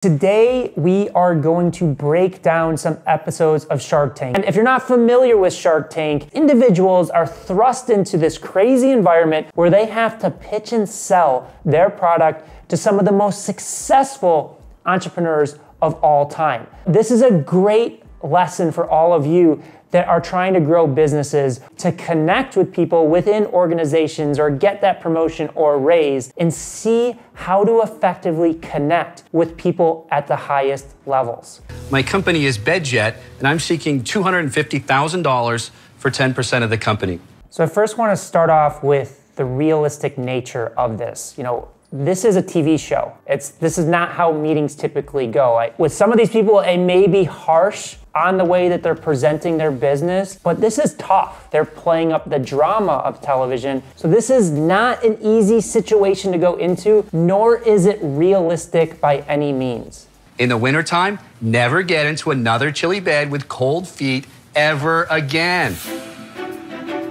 Today, we are going to break down some episodes of Shark Tank. And if you're not familiar with Shark Tank, individuals are thrust into this crazy environment where they have to pitch and sell their product to some of the most successful entrepreneurs of all time. This is a great lesson for all of you that are trying to grow businesses, to connect with people within organizations or get that promotion or raise and see how to effectively connect with people at the highest levels. My company is BedJet, and I'm seeking $250,000 for 10% of the company. So I first want to start off with the realistic nature of this. This is a TV show. This is not how meetings typically go. With some of these people, it may be harsh on the way that they're presenting their business, but this is tough. They're playing up the drama of television. So this is not an easy situation to go into, nor is it realistic by any means. In the wintertime, never get into another chilly bed with cold feet ever again.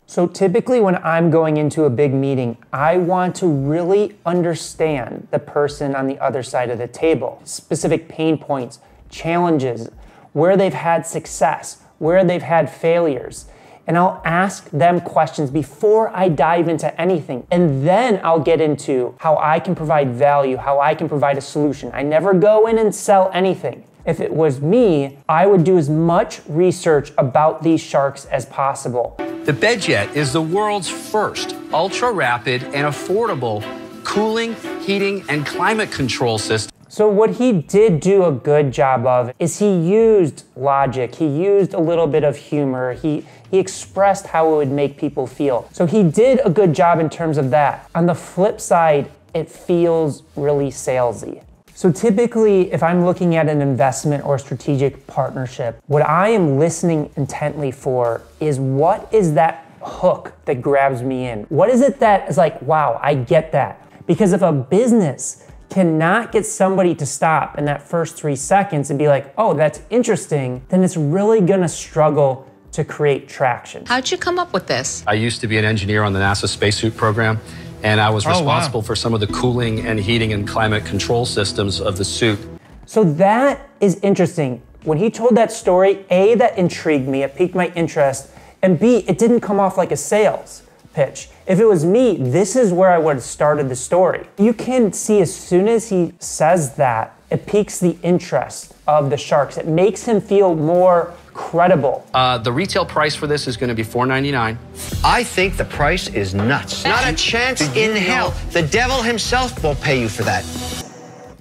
So typically when I'm going into a big meeting, I want to really understand the person on the other side of the table, specific pain points, challenges, where they've had success, where they've had failures. And I'll ask them questions before I dive into anything. And then I'll get into how I can provide value, how I can provide a solution. I never go in and sell anything. If it was me, I would do as much research about these sharks as possible. The BedJet is the world's first ultra-rapid and affordable cooling, heating, and climate control system. So what he did do a good job of is he used logic, he used a little bit of humor, he expressed how it would make people feel. So he did a good job in terms of that. On the flip side, it feels really salesy. So typically, if I'm looking at an investment or strategic partnership, what I am listening intently for is what is that hook that grabs me in? What is it that is like, wow, I get that? Because if a business cannot get somebody to stop in that first 3 seconds and be like, oh, that's interesting, then it's really gonna struggle to create traction. How'd you come up with this? I used to be an engineer on the NASA spacesuit program, and I was responsible for some of the cooling and heating and climate control systems of the suit. So that is interesting. When he told that story, A, that intrigued me, it piqued my interest, and B, it didn't come off like a sales pitch. If it was me, this is where I would have started the story. You can see as soon as he says that, it piques the interest of the sharks. It makes him feel more credible. The retail price for this is going to be $4.99. I think the price is nuts. Not a chance in hell. The devil himself won't pay you for that.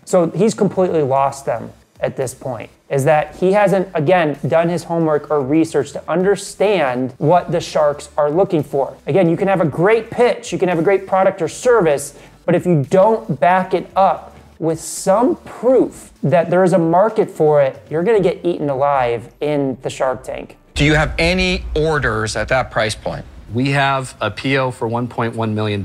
So he's completely lost them at this point, is that he hasn't, again, done his homework or research to understand what the sharks are looking for. Again, you can have a great pitch, you can have a great product or service, but if you don't back it up with some proof that there is a market for it, you're gonna get eaten alive in the Shark Tank. Do you have any orders at that price point? We have a PO for $1.1 million.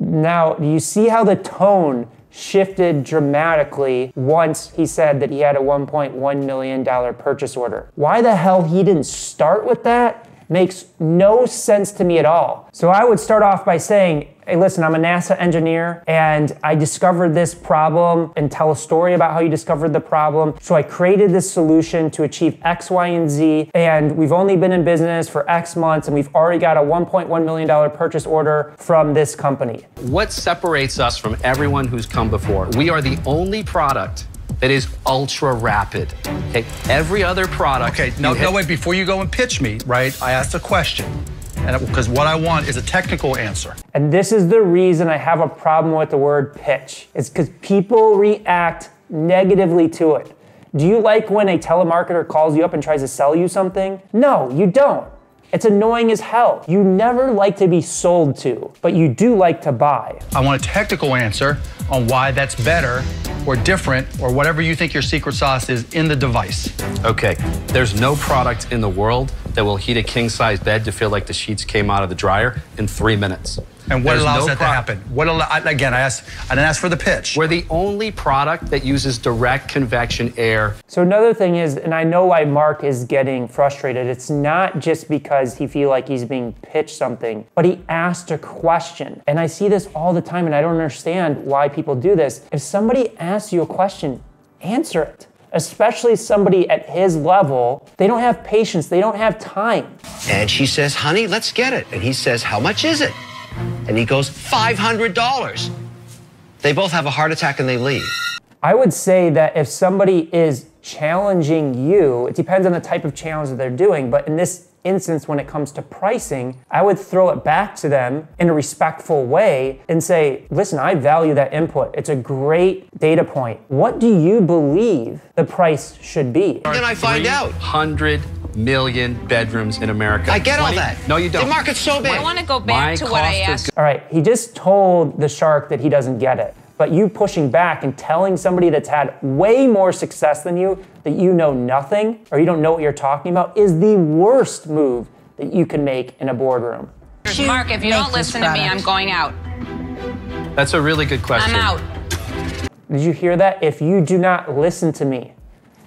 Now, do you see how the tone shifted dramatically once he said that he had a $1.1 million purchase order? Why the hell he didn't start with that makes no sense to me at all. So I would start off by saying, hey, listen, I'm a NASA engineer and I discovered this problem, and tell a story about how you discovered the problem. So I created this solution to achieve X, Y, and Z, and we've only been in business for X months and we've already got a $1.1 million purchase order from this company. What separates us from everyone who's come before? We are the only product that is ultra rapid. Okay, every other product. Okay, no, wait, before you go and pitch me, right? I asked a question, and because what I want is a technical answer. And this is the reason I have a problem with the word pitch. It's because people react negatively to it. Do you like when a telemarketer calls you up and tries to sell you something? No, you don't. It's annoying as hell. You never like to be sold to, but you do like to buy. I want a technical answer on why that's better or different or whatever you think your secret sauce is in the device. Okay, there's no product in the world that will heat a king-size bed to feel like the sheets came out of the dryer in 3 minutes. And what allows that to happen? Again, I didn't ask for the pitch. We're the only product that uses direct convection air. So another thing is, and I know why Mark is getting frustrated, it's not just because he feels like he's being pitched something, but he asked a question. And I see this all the time and I don't understand why people do this. If somebody asks you a question, answer it. Especially somebody at his level, they don't have patience, they don't have time. And she says, honey, let's get it. And he says, how much is it? And he goes, $500. They both have a heart attack and they leave. I would say that if somebody is challenging you, it depends on the type of challenge that they're doing, but in this instance, when it comes to pricing, I would throw it back to them in a respectful way and say, listen, I value that input. It's a great data point. What do you believe the price should be? Then I find out. 100 million bedrooms in America. I get all that. No, you don't. The market's so big. I want to go back to what I asked. All right, he just told the shark that he doesn't get it. But you pushing back and telling somebody that's had way more success than you that you know nothing or you don't know what you're talking about is the worst move that you can make in a boardroom. Mark, if you don't listen to me, I'm going out. That's a really good question. I'm out. Did you hear that? If you do not listen to me,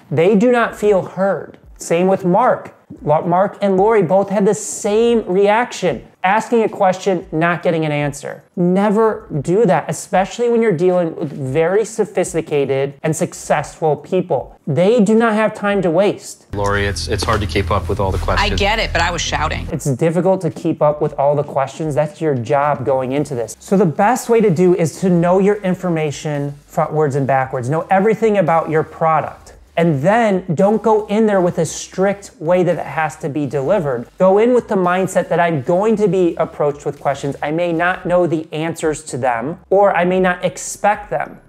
they do not feel heard. Same with Mark. Mark and Lori both had the same reaction. Asking a question, not getting an answer. Never do that, especially when you're dealing with very sophisticated and successful people. They do not have time to waste. Lori, it's hard to keep up with all the questions. I get it, but I was shouting. It's difficult to keep up with all the questions. That's your job going into this. So the best way to do is to know your information frontwards and backwards. Know everything about your product. And then don't go in there with a strict way that it has to be delivered. Go in with the mindset that I'm going to be approached with questions. I may not know the answers to them, or I may not expect them.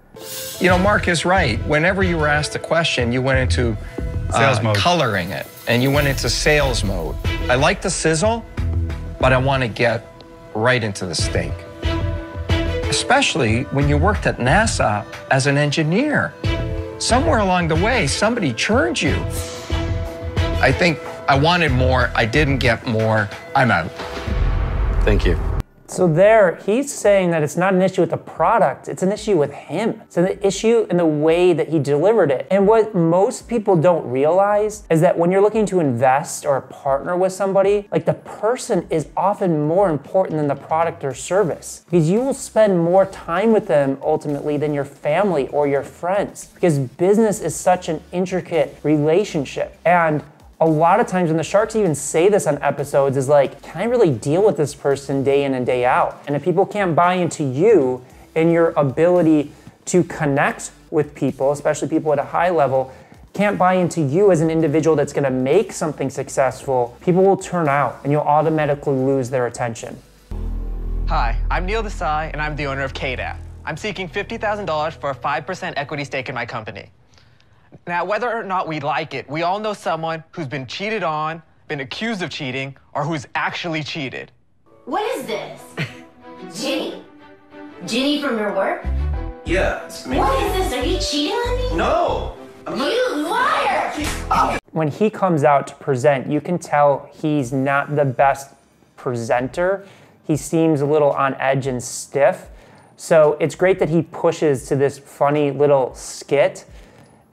You know, Mark is right. Whenever you were asked a question, you went into Sales mode. Coloring it, and you went into sales mode. I like the sizzle, but I want to get right into the steak. Especially when you worked at NASA as an engineer. Somewhere along the way, somebody churned you. I think I wanted more, I didn't get more, I'm out. Thank you. So there, he's saying that it's not an issue with the product, it's an issue with him. It's an issue in the way that he delivered it. And what most people don't realize is that when you're looking to invest or partner with somebody, like the person is often more important than the product or service. Because you will spend more time with them ultimately than your family or your friends. Because business is such an intricate relationship. And a lot of times when the sharks even say this on episodes is like, can I really deal with this person day in and day out? And if people can't buy into you and your ability to connect with people, especially people at a high level, can't buy into you as an individual that's gonna make something successful, people will turn out and you'll automatically lose their attention. Hi, I'm Neil Desai and I'm the owner of KDAP. I'm seeking $50,000 for a 5% equity stake in my company. Now, whether or not we like it, we all know someone who's been cheated on, been accused of cheating, or who's actually cheated. What is this? Ginny? Ginny from your work? Yeah, it's me. What is this? Are you cheating on me? No. I'm not. You liar! When he comes out to present, you can tell he's not the best presenter. He seems a little on edge and stiff. So it's great that he pushes to this funny little skit.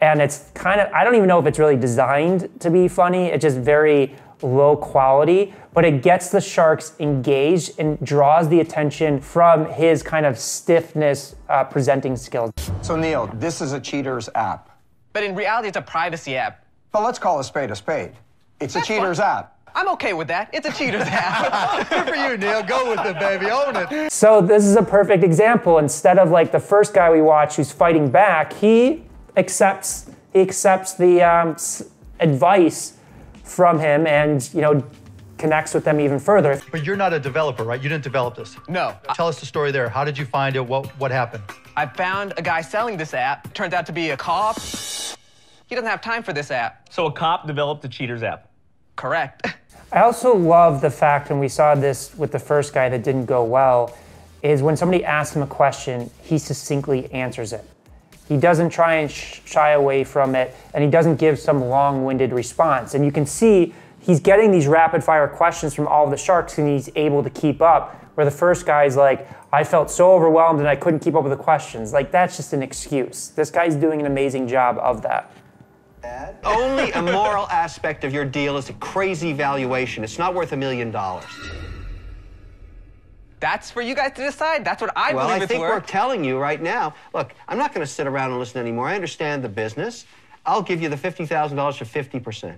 And it's kind of, I don't even know if it's really designed to be funny. It's just very low quality, but it gets the sharks engaged and draws the attention from his kind of stiffness presenting skills. So Neil, this is a cheater's app. But in reality, it's a privacy app. But let's call a spade a spade. It's a cheater's app. I'm okay with that. It's a cheater's app. Good for you, Neil. Go with it, baby. Own it. So this is a perfect example. Instead of like the first guy we watched who's fighting back, he accepts the advice from him and, you know, connects with them even further. But you're not a developer, right? You didn't develop this. No. Tell us the story there. How did you find it? What happened? I found a guy selling this app. Turns out to be a cop. He doesn't have time for this app. So a cop developed the cheater's app. Correct. I also love the fact, and we saw this with the first guy that didn't go well, is when somebody asks him a question, he succinctly answers it. He doesn't try and shy away from it, and he doesn't give some long-winded response. And you can see he's getting these rapid-fire questions from all of the sharks, and he's able to keep up, where the first guy's like, I felt so overwhelmed and I couldn't keep up with the questions. Like, that's just an excuse. This guy's doing an amazing job of that. Only a moral aspect of your deal is a crazy valuation. It's not worth $1 million. That's for you guys to decide. That's what I Well, believe I it's think we're worth. telling you right now, look, I'm not going to sit around and listen anymore. I understand the business. I'll give you the $50,000 for 50%.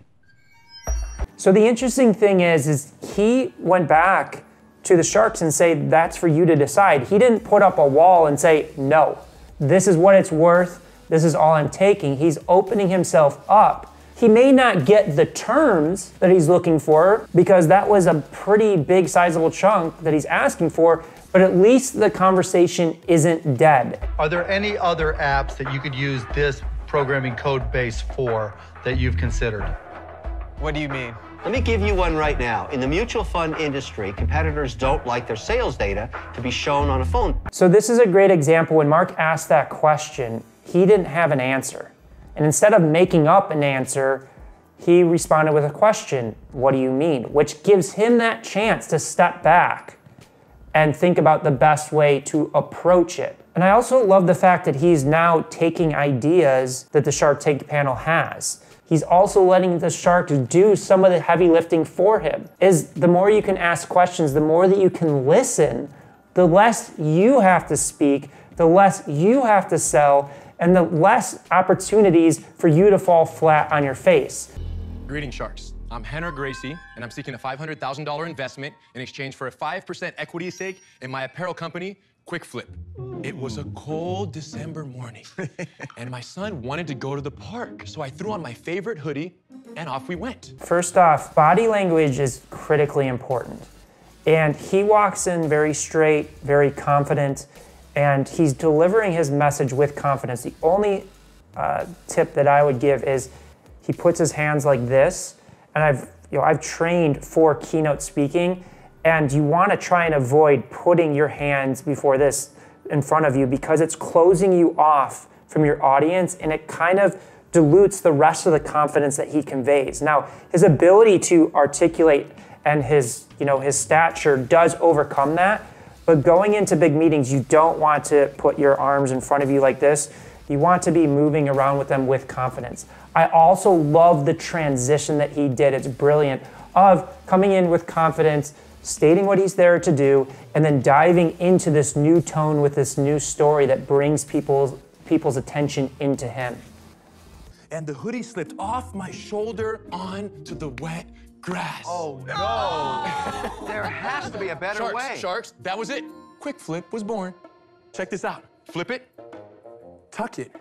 So the interesting thing is he went back to the Sharks and say, that's for you to decide. He didn't put up a wall and say, no, this is what it's worth. This is all I'm taking. He's opening himself up. He may not get the terms that he's looking for because that was a pretty big sizable chunk that he's asking for, but at least the conversation isn't dead. Are there any other apps that you could use this programming code base for that you've considered? What do you mean? Let me give you one right now. In the mutual fund industry, competitors don't like their sales data to be shown on a phone. So this is a great example. When Mark asked that question, he didn't have an answer. And instead of making up an answer, he responded with a question, what do you mean? Which gives him that chance to step back and think about the best way to approach it. And I also love the fact that he's now taking ideas that the Shark Tank panel has. He's also letting the Sharks do some of the heavy lifting for him. The more you can ask questions, the more that you can listen, the less you have to speak, the less you have to sell, and the less opportunities for you to fall flat on your face. Greetings, Sharks. I'm Henry Gracie, and I'm seeking a $500,000 investment in exchange for a 5% equity stake in my apparel company, Quick Flip. It was a cold December morning, and my son wanted to go to the park, so I threw on my favorite hoodie, and off we went. First off, body language is critically important. And he walks in very straight, very confident, and he's delivering his message with confidence. The only tip that I would give is he puts his hands like this, and I've trained for keynote speaking, and you want to try and avoid putting your hands before this in front of you because it's closing you off from your audience, and it kind of dilutes the rest of the confidence that he conveys. Now, his ability to articulate and his stature does overcome that. But going into big meetings, you don't want to put your arms in front of you like this. You want to be moving around with them with confidence. I also love the transition that he did. It's brilliant of coming in with confidence, stating what he's there to do, and then diving into this new tone with this new story that brings people's attention into him. And the hoodie slipped off my shoulder onto the wet grass. Oh, no. There has to be a better way. Sharks, that was it. Quick Flip was born. Check this out. Flip it, tuck it,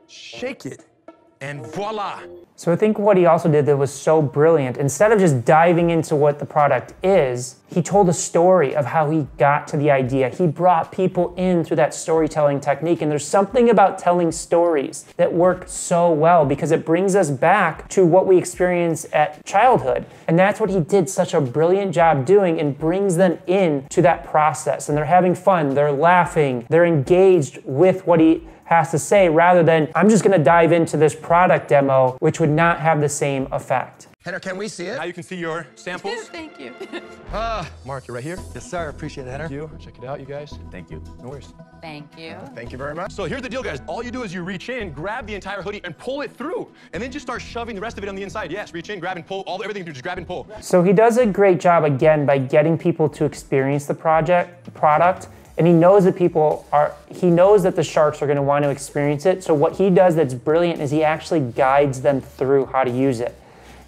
shake it, and voila. So I think what he also did that was so brilliant, instead of just diving into what the product is, he told a story of how he got to the idea. He brought people in through that storytelling technique, and there's something about telling stories that work so well because it brings us back to what we experience at childhood. And that's what he did such a brilliant job doing, and brings them in to that process. And they're having fun, they're laughing, they're engaged with what he has to say, rather than, I'm just gonna dive into this product demo, which would not have the same effect. Henry, can we see it? Now you can see your samples. Thank you. Mark, you're right here. Yes, sir. Appreciate it, Henry. Thank you. Check it out, you guys. Thank you. No worries. Thank you. Thank you very much. So here's the deal, guys. All you do is you reach in, grab the entire hoodie, and pull it through. And then just start shoving the rest of it on the inside. Yes, reach in, grab and pull, everything, just grab and pull. So he does a great job, again, by getting people to experience the product. And he knows that he knows that the Sharks are gonna want to experience it. So what he does that's brilliant is he actually guides them through how to use it.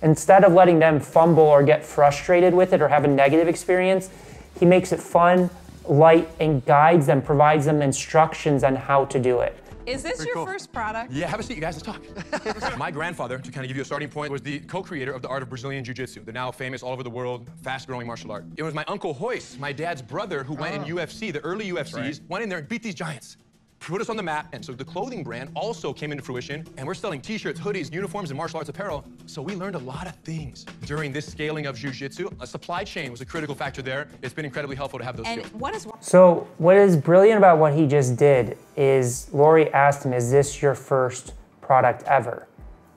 Instead of letting them fumble or get frustrated with it or have a negative experience, he makes it fun, light, and guides them, provides them instructions on how to do it. Is this your first product? Yeah, have a seat, you guys, let's talk. My grandfather, to kind of give you a starting point, was the co-creator of the art of Brazilian Jiu-Jitsu, the now famous all over the world, fast-growing martial art. It was my Uncle Royce, my dad's brother, who went in UFC, the early UFCs, went in there and beat these giants. Put us on the map, and so the clothing brand also came into fruition, and we're selling t-shirts, hoodies, uniforms, and martial arts apparel, so we learned a lot of things during this scaling of jiu-jitsu. A supply chain was a critical factor there. It's been incredibly helpful to have those skills. So what is brilliant about what he just did is Lori asked him, is this your first product ever?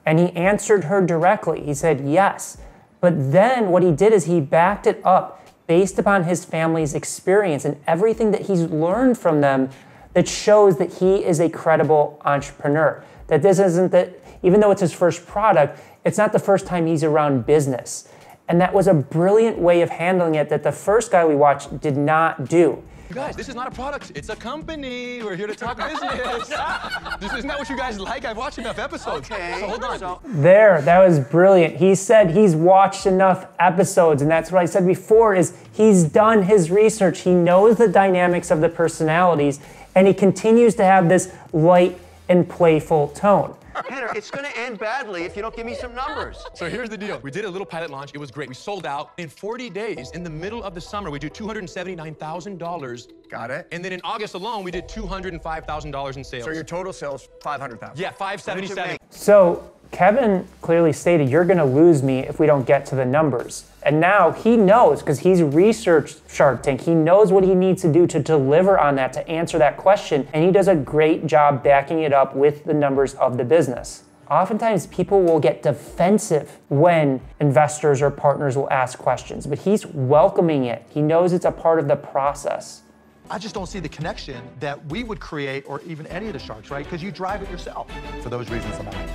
And he answered her directly. He said yes. But then what he did is he backed it up based upon his family's experience and everything that he's learned from them that shows that he is a credible entrepreneur. That this isn't that, even though it's his first product, it's not the first time he's around business. And that was a brilliant way of handling it that the first guy we watched did not do. You guys, this is not a product, it's a company. We're here to talk business. Isn't that what you guys like? I've watched enough episodes. Okay. So hold on. There, that was brilliant. He said he's watched enough episodes, and that's what I said before, is he's done his research. He knows the dynamics of the personalities, and he continues to have this light and playful tone. Tanner, it's going to end badly if you don't give me some numbers. So here's the deal. We did a little pilot launch. It was great. We sold out. In 40 days, in the middle of the summer, we did $279,000. Got it. And then in August alone, we did $205,000 in sales. So your total sales, 500,000. Yeah, 577. So Kevin clearly stated, you're going to lose me if we don't get to the numbers. And now he knows, because he's researched Shark Tank, he knows what he needs to do to deliver on that, to answer that question, and he does a great job backing it up with the numbers of the business. Oftentimes people will get defensive when investors or partners will ask questions, but he's welcoming it. He knows it's a part of the process. I just don't see the connection that we would create, or even any of the sharks, right? Because you drive it yourself. For those reasons alone.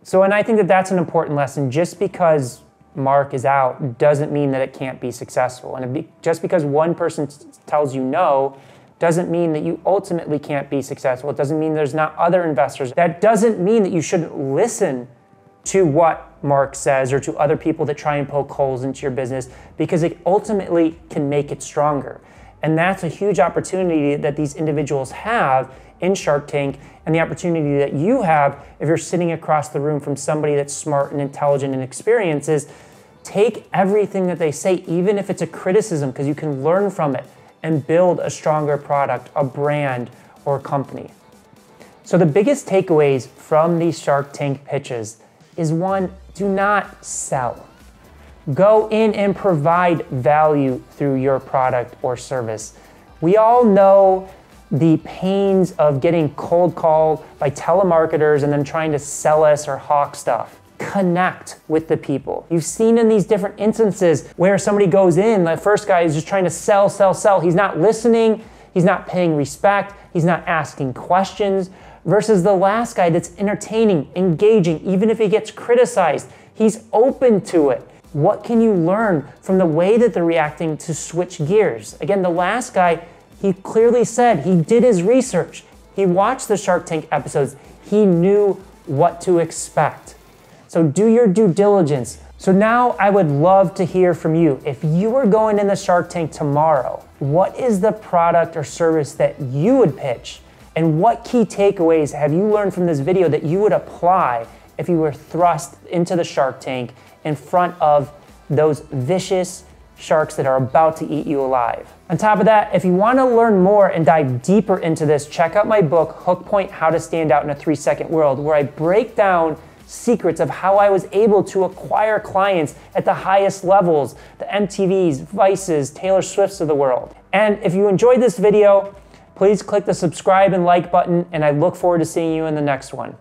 So, and I think that that's an important lesson. Just because Mark is out doesn't mean that it can't be successful. And just because one person tells you no doesn't mean that you ultimately can't be successful. It doesn't mean there's not other investors. That doesn't mean that you shouldn't listen to what Mark says or to other people that try and poke holes into your business, because it ultimately can make it stronger. And that's a huge opportunity that these individuals have in Shark Tank, and the opportunity that you have if you're sitting across the room from somebody that's smart and intelligent and experienced is take everything that they say, even if it's a criticism, because you can learn from it and build a stronger product, a brand, or a company. So the biggest takeaways from these Shark Tank pitches is, one, do not sell. Go in and provide value through your product or service. We all know the pains of getting cold called by telemarketers and then trying to sell us or hawk stuff. Connect with the people. You've seen in these different instances where somebody goes in, the first guy is just trying to sell, sell, sell. He's not listening, he's not paying respect, he's not asking questions, versus the last guy that's entertaining, engaging, even if he gets criticized, he's open to it. What can you learn from the way that they're reacting to switch gears? Again, the last guy, he clearly said he did his research. He watched the Shark Tank episodes. He knew what to expect. So do your due diligence. So now I would love to hear from you. If you were going in the Shark Tank tomorrow, what is the product or service that you would pitch? And what key takeaways have you learned from this video that you would apply if you were thrust into the Shark Tank in front of those vicious sharks that are about to eat you alive? On top of that, if you want to learn more and dive deeper into this, check out my book, Hook Point: How to Stand Out in a 3-Second World, where I break down secrets of how I was able to acquire clients at the highest levels, the MTVs, Vices, Taylor Swifts of the world. And if you enjoyed this video, please click the subscribe and like button, and I look forward to seeing you in the next one.